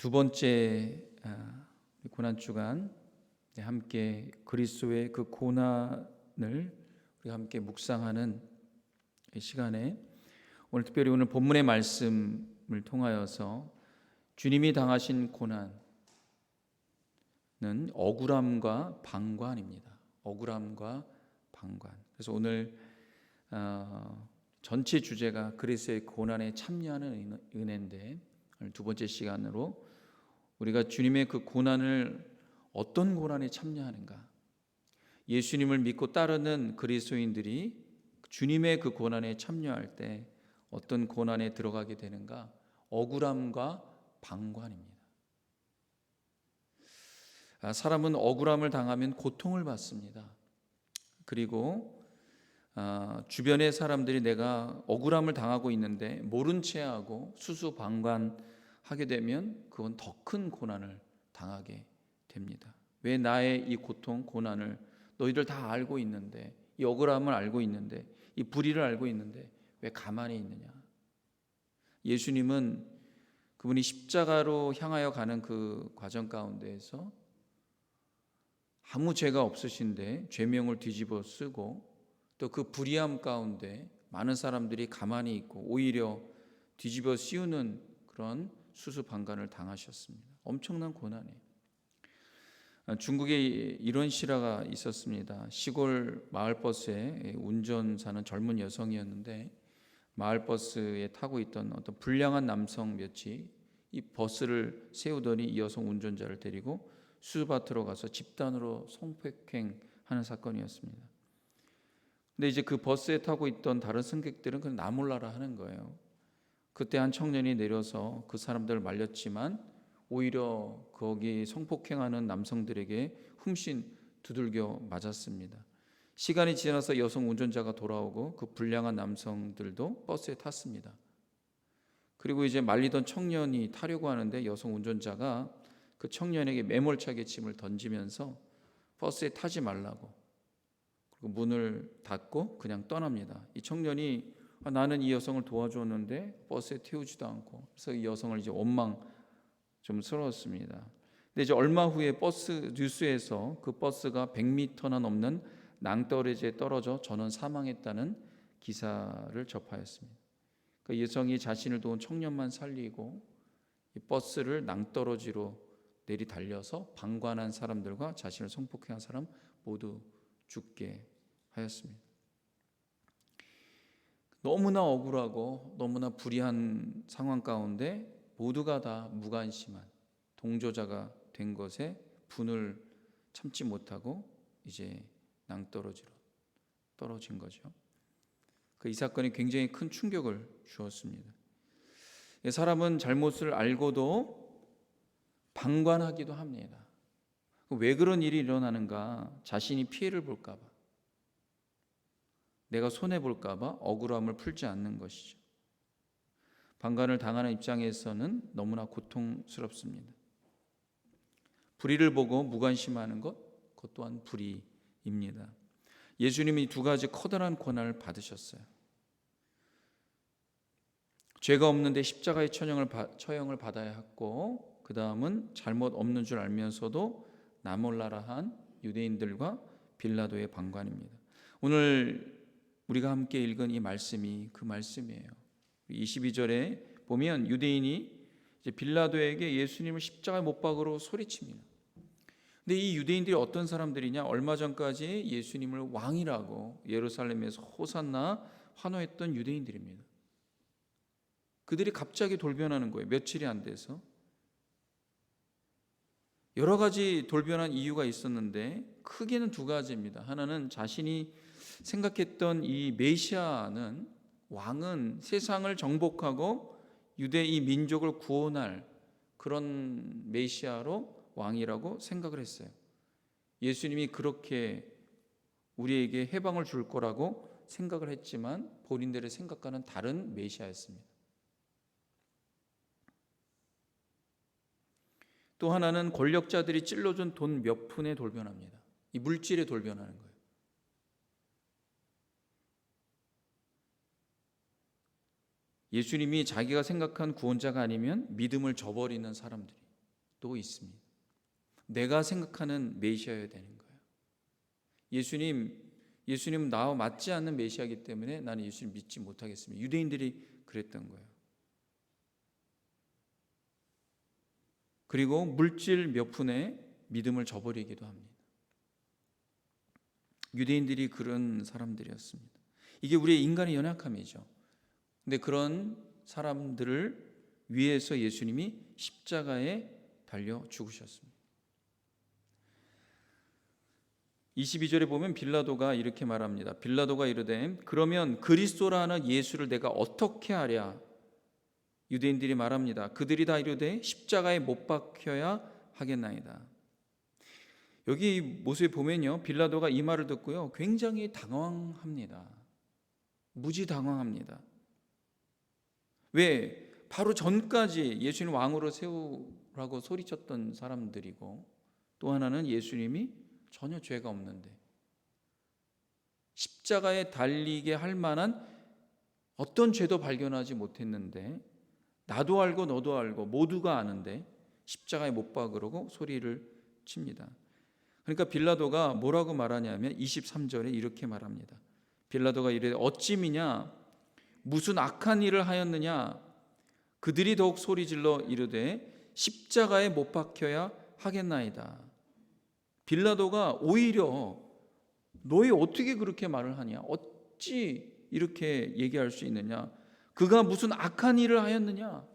두 번째 고난 주간 함께 그리스도의 그 고난을 우리가 함께 묵상하는 이 시간에 오늘 특별히 오늘 본문의 말씀을 통하여서 주님이 당하신 고난은 억울함과 방관입니다. 억울함과 방관. 그래서 오늘 전체 주제가 그리스도의 고난에 참여하는 은혜인데 오늘 두 번째 시간으로 우리가 주님의 그 고난을 어떤 고난에 참여하는가, 예수님을 믿고 따르는 그리스도인들이 주님의 그 고난에 참여할 때 어떤 고난에 들어가게 되는가, 억울함과 방관입니다. 사람은 억울함을 당하면 고통을 받습니다. 그리고 주변의 사람들이 내가 억울함을 당하고 있는데 모른 채 하고 수수방관하게 되면 그건 더 큰 고난을 당하게 됩니다. 왜 나의 이 고통, 고난을 너희들 다 알고 있는데, 이 억울함을 알고 있는데, 이 불의를 알고 있는데 왜 가만히 있느냐. 예수님은 그분이 십자가로 향하여 가는 그 과정 가운데에서 아무 죄가 없으신데 죄명을 뒤집어 쓰고 또 그 불의함 가운데 많은 사람들이 가만히 있고 오히려 뒤집어 씌우는 그런 수수방관을 당하셨습니다. 엄청난 고난이에요. 중국에 이런 실화가 있었습니다. 시골 마을버스에 운전사는 젊은 여성이었는데 마을버스에 타고 있던 어떤 불량한 남성 몇이 이 버스를 세우더니 이 여성 운전자를 데리고 수밭으로 가서 집단으로 성폭행하는 사건이었습니다. 근데 이제 그 버스에 타고 있던 다른 승객들은 그냥 나 몰라라 하는 거예요. 그때 한 청년이 내려서 그 사람들을 말렸지만 오히려 거기 성폭행하는 남성들에게 훔신 두들겨 맞았습니다. 시간이 지나서 여성 운전자가 돌아오고 그 불량한 남성들도 버스에 탔습니다. 그리고 이제 말리던 청년이 타려고 하는데 여성 운전자가 그 청년에게 매몰차게 짐을 던지면서 버스에 타지 말라고, 그리고 문을 닫고 그냥 떠납니다. 이 청년이 나는 이 여성을 도와줬는데 버스에 태우지도 않고, 그래서 이 여성을 이제 원망 좀 스러웠습니다. 근데 이제 얼마 후에 버스 뉴스에서 그 버스가 100m나 넘는 낭떠러지에 떨어져 전원 사망했다는 기사를 접하였습니다. 그 여성이 자신을 도운 청년만 살리고 이 버스를 낭떠러지로 내리 달려서 방관한 사람들과 자신을 성폭행한 사람 모두 죽게 하였습니다. 너무나 억울하고 너무나 불의한 상황 가운데 모두가 다 무관심한 동조자가 된 것에 분을 참지 못하고 이제 낭떠러지로 떨어진 거죠. 이 사건이 굉장히 큰 충격을 주었습니다. 사람은 잘못을 알고도 방관하기도 합니다. 왜 그런 일이 일어나는가? 자신이 피해를 볼까 봐, 내가 손해볼까 봐 억울함을 풀지 않는 것이죠. 방관을 당하는 입장에서는 너무나 고통스럽습니다. 불의를 보고 무관심하는 것, 그것 또한 불의입니다. 예수님이 두 가지 커다란 고난을 받으셨어요. 죄가 없는데 십자가의 처형을 받아야 했고, 그 다음은 잘못 없는 줄 알면서도 나 몰라라 한 유대인들과 빌라도의 방관입니다. 오늘 우리가 함께 읽은 이 말씀이 그 말씀이에요. 22절에 보면 유대인이 이제 빌라도에게 예수님을 십자가에 못 박으러 소리칩니다. 근데 이 유대인들이 어떤 사람들이냐? 얼마 전까지 예수님을 왕이라고 예루살렘에서 호산나 환호했던 유대인들입니다. 그들이 갑자기 돌변하는 거예요. 며칠이 안 돼서. 여러 가지 돌변한 이유가 있었는데 크게는 두 가지입니다. 하나는 자신이 생각했던 이 메시아는, 왕은 세상을 정복하고 유대 이 민족을 구원할 그런 메시아로 왕이라고 생각을 했어요. 예수님이 그렇게 우리에게 해방을 줄 거라고 생각을 했지만 본인들의 생각과는 다른 메시아였습니다. 또 하나는 권력자들이 찔러준 돈 몇 푼에 돌변합니다. 이 물질에 돌변하는 거예요. 예수님이 자기가 생각한 구원자가 아니면 믿음을 저버리는 사람들이 있습니다. 내가 생각하는 메시아여야 되는 거예요. 예수님은 나와 맞지 않는 메시아이기 때문에 나는 예수님 믿지 못하겠습니다. 유대인들이 그랬던 거예요. 그리고 물질 몇 푼에 믿음을 저버리기도 합니다. 유대인들이 그런 사람들이었습니다. 이게 우리의 인간의 연약함이죠. 근데 그런 사람들을 위해서 예수님이 십자가에 달려 죽으셨습니다. 22절에 보면 빌라도가 이렇게 말합니다. 빌라도가 이르되 그러면 그리스도라 하는 예수를 내가 어떻게 하랴? 유대인들이 말합니다. 그들이 다 이르되 십자가에 못 박혀야 하겠나이다. 여기 모습에 보면요, 빌라도가 이 말을 듣고요 굉장히 당황합니다. 무지 당황합니다. 왜? 바로 전까지 예수님 왕으로 세우라고 소리쳤던 사람들이고, 또 하나는 예수님이 전혀 죄가 없는데 십자가에 달리게 할 만한 어떤 죄도 발견하지 못했는데, 나도 알고 너도 알고 모두가 아는데 십자가에 못 박으라고 소리를 칩니다. 그러니까 빌라도가 뭐라고 말하냐면 23절에 이렇게 말합니다. 빌라도가 이르되 어찌미냐 무슨 악한 일을 하였느냐? 그들이 더욱 소리질러 이르되 십자가에 못 박혀야 하겠나이다. 빌라도가 오히려 너희 어떻게 그렇게 말을 하냐? 어찌 이렇게 얘기할 수 있느냐? 그가 무슨 악한 일을 하였느냐?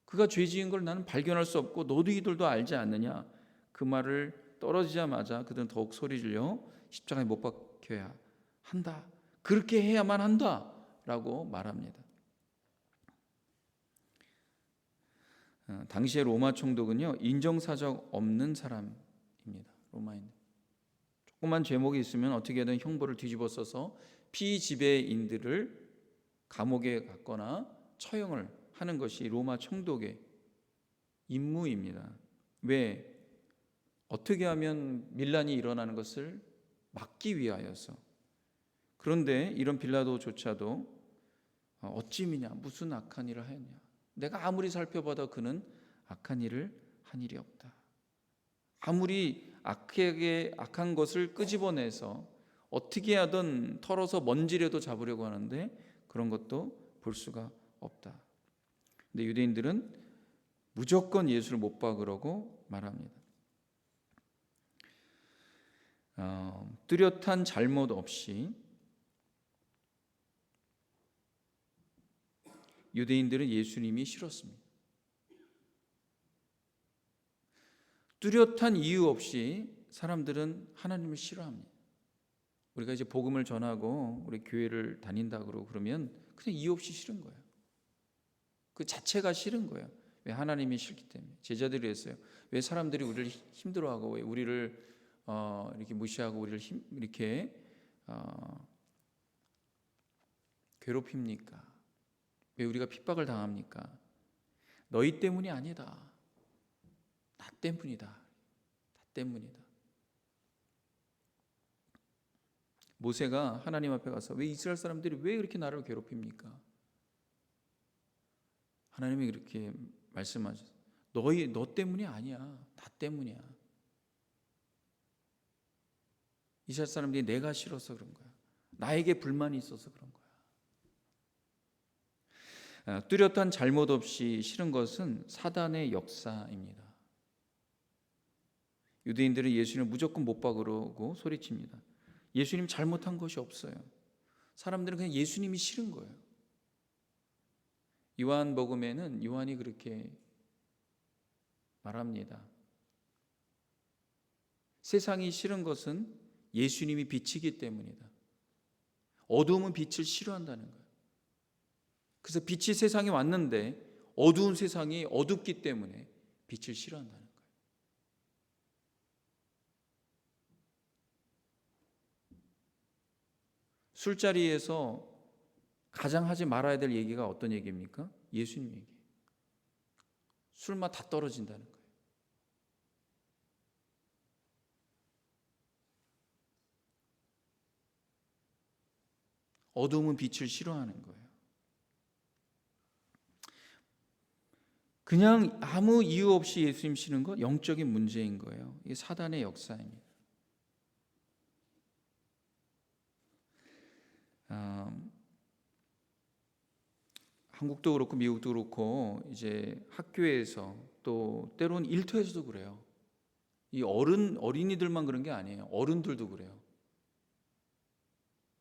그가 죄 지은 걸 나는 발견할 수 없고 너희들도 알지 않느냐? 그 말을 떨어지자마자 그들은 더욱 소리질러 십자가에 못 박혀야 한다. 그렇게 해야만 한다 라고 말합니다. 당시의 로마 총독은요 인정사정 없는 사람입니다. 로마인. 조그만 죄목이 있으면 어떻게든 형벌을 뒤집어 써서 피지배인들을 감옥에 갔거나 처형을 하는 것이 로마 총독의 임무입니다. 왜? 어떻게 하면 밀란이 일어나는 것을 막기 위하여서. 그런데 이런 빌라도조차도 어찌미냐 무슨 악한 일을 하였냐, 내가 아무리 살펴봐도 그는 악한 일을 한 일이 없다. 아무리 악한 것을 끄집어내서 어떻게 하든 털어서 먼지라도 잡으려고 하는데 그런 것도 볼 수가 없다. 근데 유대인들은 무조건 예수를 못 박으라고 말합니다. 뚜렷한 잘못 없이 유대인들은 예수님이 싫었습니다. 뚜렷한 이유 없이 사람들은 하나님을 싫어합니다. 우리가 이제 복음을 전하고 우리 교회를 다닌다 그러면 그냥 이유 없이 싫은 거예요. 그 자체가 싫은 거예요. 왜? 하나님이 싫기 때문에. 제자들이 했어요. 왜 사람들이 우리를 힘들어하고 왜 우리를 이렇게 무시하고 우리를 이렇게 괴롭힙니까? 왜 우리가 핍박을 당합니까? 너희 때문이 아니다. 나 때문이다. 나 때문이다. 모세가 하나님 앞에 가서 왜 이스라엘 사람들이 왜 이렇게 나를 괴롭힙니까? 하나님이 그렇게 말씀하셨어요. 너 때문이 아니야. 나 때문이야. 이스라엘 사람들이 내가 싫어서 그런 거야. 나에게 불만이 있어서 그런 거야. 뚜렷한 잘못 없이 싫은 것은 사단의 역사입니다. 유대인들은 예수님을 무조건 못 박으라고 소리칩니다. 예수님 잘못한 것이 없어요. 사람들은 그냥 예수님이 싫은 거예요. 요한복음에는 요한이 그렇게 말합니다. 세상이 싫은 것은 예수님이 빛이기 때문이다. 어두움은 빛을 싫어한다는 거예요. 그래서 빛이 세상에 왔는데 어두운 세상이 어둡기 때문에 빛을 싫어한다는 거예요. 술자리에서 가장 하지 말아야 될 얘기가 어떤 얘기입니까? 예수님 얘기. 술맛 다 떨어진다는 거예요. 어두움은 빛을 싫어하는 거예요. 그냥 아무 이유 없이 예수님 치는 것 영적인 문제인 거예요. 이게 사단의 역사입니다. 한국도 그렇고 미국도 그렇고 이제 학교에서 또 때론 일터에서도 그래요. 이 어린이들만 그런 게 아니에요. 어른들도 그래요.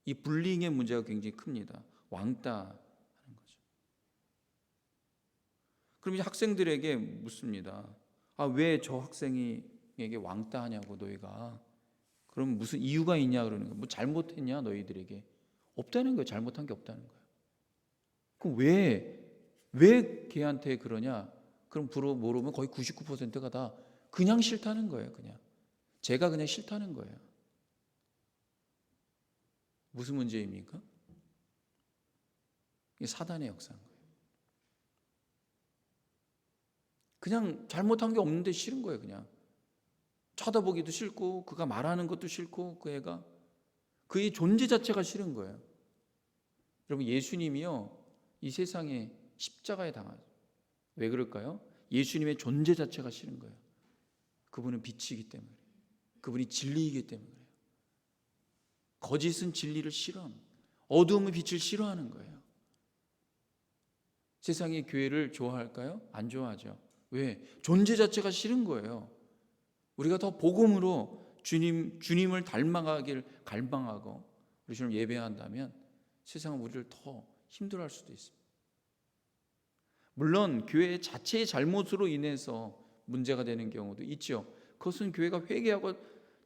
이 불링의 문제가 굉장히 큽니다. 왕따 하는 거죠. 그럼 이제 학생들에게 묻습니다. 왜 저 학생에게 왕따하냐고 너희가. 그럼 무슨 이유가 있냐 그러는 거예요. 뭐 잘못했냐 너희들에게. 없다는 거예요. 잘못한 게 없다는 거예요. 그럼 왜 걔한테 그러냐? 그럼 물어보면 거의 99%가 다 그냥 싫다는 거예요. 제가 그냥 싫다는 거예요. 무슨 문제입니까? 이게 사단의 역사인 거예요. 그냥 잘못한 게 없는데 싫은 거예요. 그냥 쳐다보기도 싫고 그가 말하는 것도 싫고 그의 존재 자체가 싫은 거예요. 여러분, 예수님이요 이 세상에 십자가에 당하죠. 왜 그럴까요? 예수님의 존재 자체가 싫은 거예요. 그분은 빛이기 때문에, 그분이 진리이기 때문에 그래요. 거짓은 진리를 싫어합니다. 어두움은 빛을 싫어하는 거예요. 세상이 교회를 좋아할까요? 안 좋아하죠. 왜? 존재 자체가 싫은 거예요. 우리가 더 복음으로 주님을 닮아가길 갈망하고 우리 주님 예배한다면 세상은 우리를 더 힘들어할 수도 있습니다. 물론 교회 자체의 잘못으로 인해서 문제가 되는 경우도 있죠. 그것은 교회가 회개하고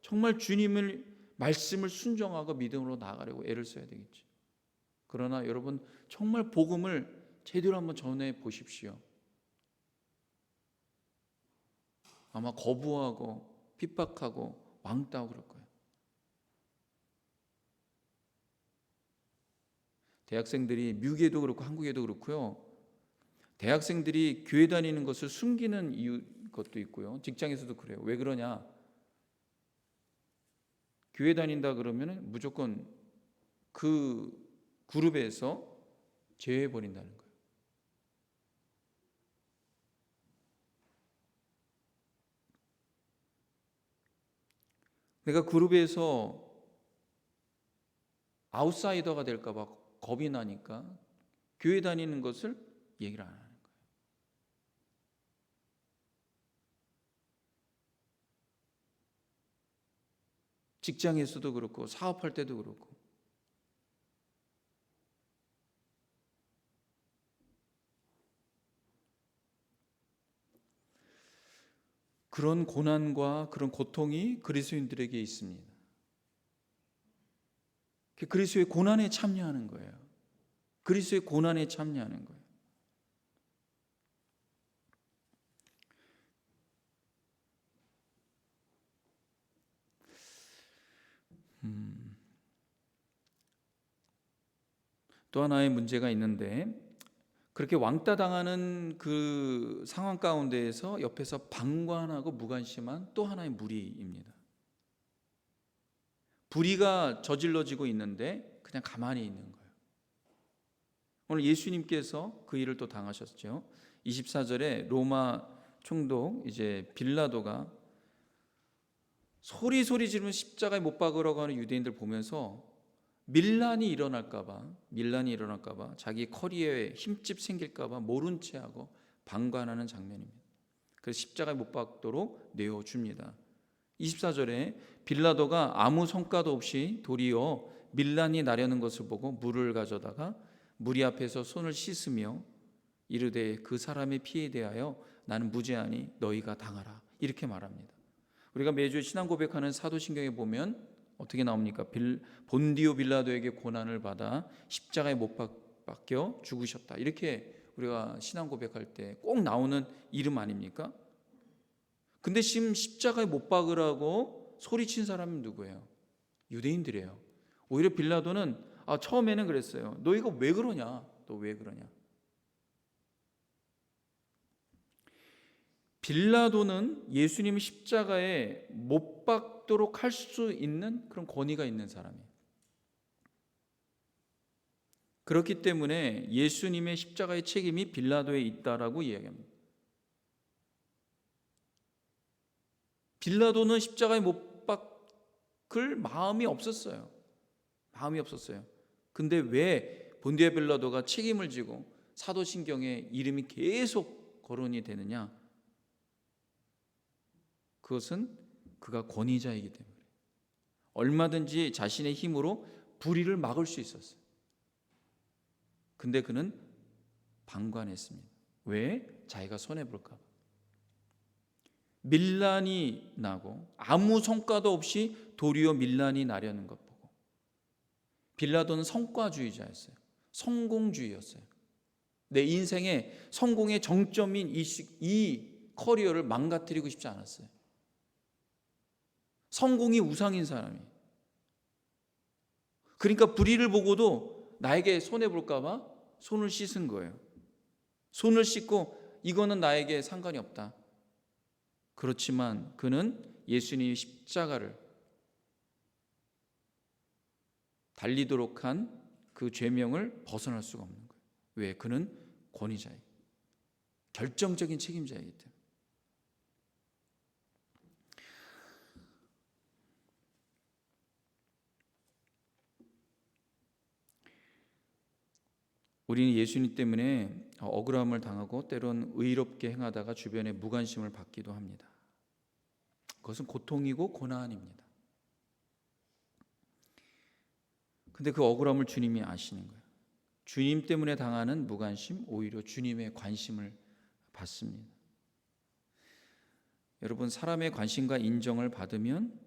정말 주님을 말씀을 순종하고 믿음으로 나아가려고 애를 써야 되겠죠. 그러나 여러분, 정말 복음을 제대로 한번 전해 보십시오. 아마 거부하고 핍박하고 왕따하고 그럴 거예요. 대학생들이 미국에도 그렇고 한국에도 그렇고요. 대학생들이 교회 다니는 것을 숨기는 이유 것도 있고요. 직장에서도 그래요. 왜 그러냐? 교회 다닌다 그러면 무조건 그 그룹에서 제외해 버린다는 거예요. 내가 그룹에서 아웃사이더가 될까 봐 겁이 나니까 교회 다니는 것을 얘기를 안 하는 거예요. 직장에서도 그렇고 사업할 때도 그렇고 그런 고난과 그런 고통이 그리스도인들에게 있습니다. 그리스도의 고난에 참여하는 거예요. 그리스도의 고난에 참여하는 거예요. 또 하나의 문제가 있는데 그렇게 왕따 당하는 그 상황 가운데에서 옆에서 방관하고 무관심한 또 하나의 무리입니다. 불의가 저질러지고 있는데 그냥 가만히 있는 거예요. 오늘 예수님께서 그 일을 또 당하셨죠. 24절에 로마 총독 이제 빌라도가 소리 지르면 십자가에 못 박으라고 하는 유대인들 보면서 밀란이 일어날까봐 자기 커리어에 힘집 생길까봐 모른 체하고 방관하는 장면입니다. 그래서 십자가에 못 박도록 내어줍니다. 24절에 빌라도가 아무 성과도 없이 도리어 밀란이 나려는 것을 보고 물을 가져다가 무리 앞에서 손을 씻으며 이르되 그 사람의 피에 대하여 나는 무죄하니 너희가 당하라, 이렇게 말합니다. 우리가 매주 신앙 고백하는 사도신경에 보면 어떻게 나옵니까? 본디오 빌라도에게 고난을 받아 십자가에 못 박혀 죽으셨다, 이렇게 우리가 신앙 고백할 때 꼭 나오는 이름 아닙니까? 근데 지금 십자가에 못 박으라고 소리친 사람은 누구예요? 유대인들이에요. 오히려 빌라도는 처음에는 그랬어요. 너 이거 왜 그러냐? 너 왜 그러냐? 빌라도는 예수님이 십자가에 못 박도록 할 수 있는 그런 권위가 있는 사람이에요. 그렇기 때문에 예수님의 십자가의 책임이 빌라도에 있다라고 이야기합니다. 빌라도는 십자가에 못 박을 마음이 없었어요. 근데 왜 본디오 빌라도가 책임을 지고 사도신경에 이름이 계속 거론이 되느냐? 그것은 그가 권위자이기 때문에 얼마든지 자신의 힘으로 불의를 막을 수 있었어요. 근데 그는 방관했습니다. 왜? 자기가 손해볼까 봐. 밀란이 나고 아무 성과도 없이 도리어 밀란이 나려는 것 보고, 빌라도는 성과주의자였어요. 성공주의였어요. 내 인생의 성공의 정점인 이 커리어를 망가뜨리고 싶지 않았어요. 성공이 우상인 사람이. 그러니까 불의를 보고도 나에게 손해볼까 봐 손을 씻은 거예요. 손을 씻고 이거는 나에게 상관이 없다. 그렇지만 그는 예수님의 십자가를 달리도록 한 그 죄명을 벗어날 수가 없는 거예요. 왜? 그는 권위자이기, 결정적인 책임자이기 때문에. 우리는 예수님 때문에 억울함을 당하고 때론 의롭게 행하다가 주변에 무관심을 받기도 합니다. 그것은 고통이고 고난입니다. 근데 그 억울함을 주님이 아시는 거예요. 주님 때문에 당하는 무관심, 오히려 주님의 관심을 받습니다. 여러분, 사람의 관심과 인정을 받으면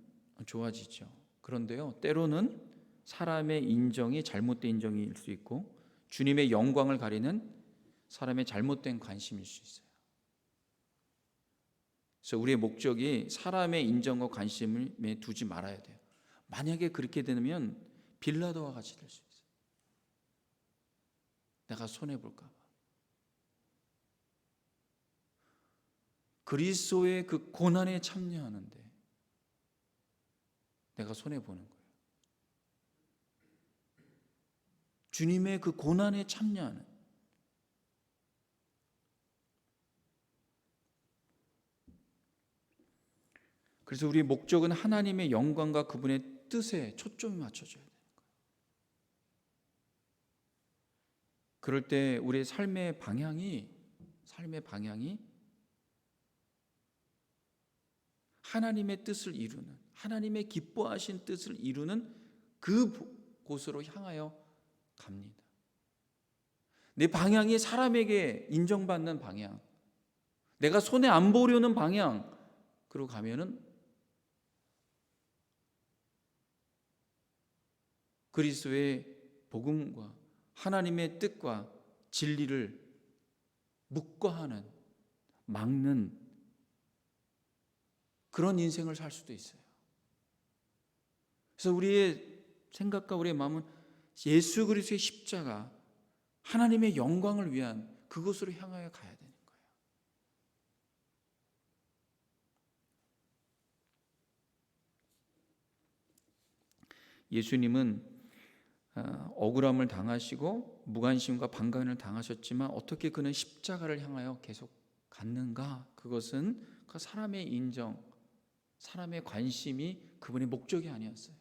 좋아지죠. 그런데요, 때로는 사람의 인정이 잘못된 인정일 수 있고 주님의 영광을 가리는 사람의 잘못된 관심일 수 있어요. 그래서 우리의 목적이 사람의 인정과 관심을 두지 말아야 돼요. 만약에 그렇게 되면 빌라도와 같이 될 수 있어요. 내가 손해볼까 봐. 그리스도의 그 고난에 참여하는데 내가 손해보는 거예요. 주님의 그 고난에 참여하는, 그래서 우리의 목적은 하나님의 영광과 그분의 뜻에 초점이 맞춰져야 돼요. 그럴 때 우리의 삶의 방향이 하나님의 뜻을 이루는, 하나님의 기뻐하신 뜻을 이루는 그 곳으로 향하여 갑니다. 내 방향이 사람에게 인정받는 방향, 내가 손해 안 보려는 방향, 그러고 가면은 그리스도의 복음과 하나님의 뜻과 진리를 묵과하는, 막는 그런 인생을 살 수도 있어요. 그래서 우리의 생각과 우리의 마음은 예수 그리스도의 십자가, 하나님의 영광을 위한 그곳으로 향하여 가야 되는 거예요. 예수님은 억울함을 당하시고 무관심과 방관을 당하셨지만 어떻게 그는 십자가를 향하여 계속 갔는가? 그것은 그 사람의 인정, 사람의 관심이 그분의 목적이 아니었어요.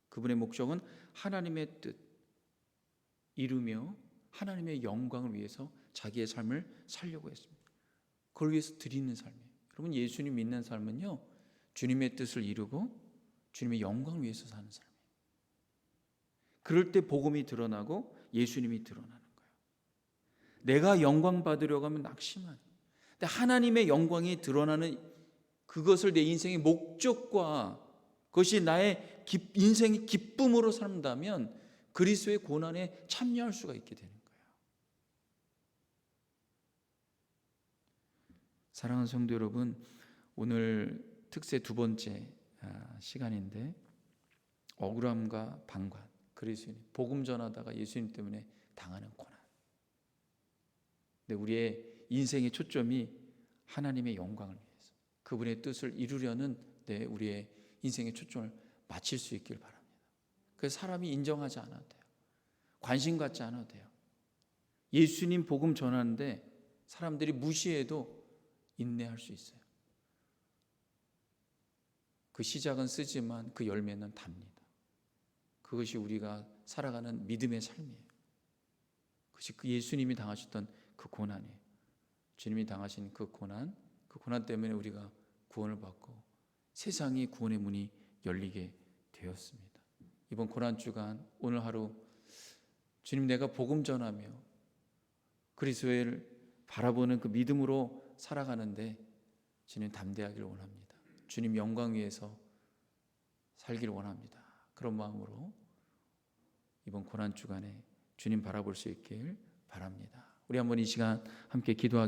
그분의 목적은 하나님의 뜻 이루며 하나님의 영광을 위해서 자기의 삶을 살려고 했습니다. 그걸 위해서 드리는 삶이에요. 여러분, 예수님 믿는 삶은요, 주님의 뜻을 이루고 주님의 영광을 위해서 사는 삶이에요. 그럴 때 복음이 드러나고 예수님이 드러나는 거예요. 내가 영광 받으려고 하면 낙심하는, 근데 하나님의 영광이 드러나는 그것을 내 인생의 목적과 그것이 나의 인생의 기쁨으로 산다면 그리스도의 고난에 참여할 수가 있게 되는 거예요. 사랑하는 성도 여러분, 오늘 특세 두 번째 시간인데, 억울함과 방관, 그리스도인 복음 전하다가 예수님 때문에 당하는 고난. 근데 우리의 인생의 초점이 하나님의 영광을 위해서 그분의 뜻을 이루려는 우리의 인생의 초점을 맞출 수 있길 바랍니다. 그래서 사람이 인정하지 않아도 돼요. 관심 갖지 않아도 돼요. 예수님 복음 전하는데 사람들이 무시해도 인내할 수 있어요. 그 시작은 쓰지만 그 열매는 답니다. 그것이 우리가 살아가는 믿음의 삶이에요. 그것이 그 예수님이 당하셨던 그 고난이에요. 주님이 당하신 그 고난 때문에 우리가 구원을 받고 세상이 구원의 문이 열리게 되었습니다. 이번 고난 주간 오늘 하루 주님, 내가 복음 전하며 그리스도를 바라보는 그 믿음으로 살아가는데 주님 담대하기를 원합니다. 주님 영광 위에서 살기를 원합니다. 그런 마음으로 이번 고난 주간에 주님 바라볼 수 있길 바랍니다. 우리 한번 이 시간 함께 기도하겠습니다.